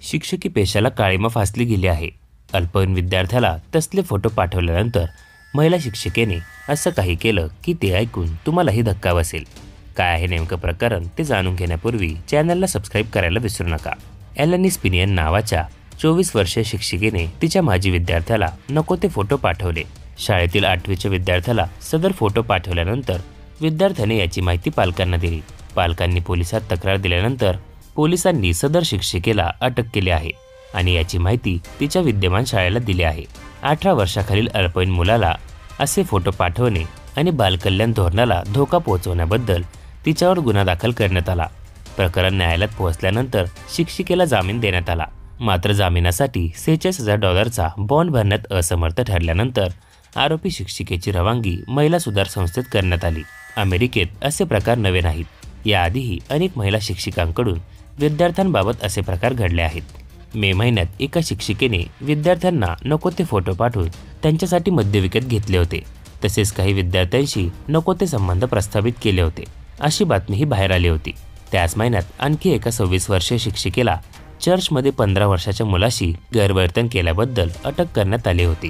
शिक्षकी पेशाला काळिमा फासली गेली आहे। अल्पवयीन विद्यार्थ्याला तसले फोटो पाठवल्यानंतर महिला शिक्षिकेने असं काही केलं की ते ऐकून तुम्हालाही धक्का बसेल। काय आहे नेमकं प्रकरण ते जाणून घेण्यापूर्वी चॅनलला सबस्क्राईब करायला विसरू नका। एलनी स्पिनियन नावाच्या 24 वर्षीय शिक्षिकेने तिच्या माजी विद्यार्थ्याला नको ते फोटो पाठवले। शाळेतील 8वीच्या विद्यार्थ्याला सदर फोटो पाठवल्यानंतर विद्यार्थ्याने याची माहिती पालकांना दिली। पालकांनी पोलिसात तक्रार दिल्यानंतर पोलिसांनी सदर शिक्षिकेला अटक केली आहे आणि याची माहिती तिच्या विद्यमान शाळेला दिली आहे। 18 वर्षाखालील अल्पवयीन मुलाला असे फोटो पाठवणे आणि बालकल्याण धोरणाला धोका पोहोचवण्याबद्दल तिच्यावर गुन्हा दाखल करण्यात आला। प्रकरण न्यायालयात पोहोचल्यानंतर शिक्षिकेला जामीन देण्यात आला। मात्र जामिनासाठी $46,000चा बॉन्ड भरण्यात असमर्थ ठरल्यानंतर आरोपी शिक्षिकेची रवानगी महिला सुधार संस्थेत करण्यात आली। अमेरिकेत असे प्रकार नवे नाहीत। याआधीही अनेक महिला शिक्षिकांकडून विद्यार्थ्यांबाबत असे प्रकार घडले आहेत। मे महिन्यात एका शिक्षिकेने विद्यार्थ्यांना नको ते फोटो पाठवून त्यांच्यासाठी मद्य विकत घेतले होते। तसेच काही विद्यार्थ्यांशी नको ते संबंध प्रस्थापित केले होते अशी बातमीही बाहेर आली होती। त्याच महिन्यात आणखी एका 26 वर्षीय शिक्षिकेला चर्चमध्ये 15 वर्षाच्या मुलाशी गैरवर्तन केल्याबद्दल अटक करण्यात आली होती।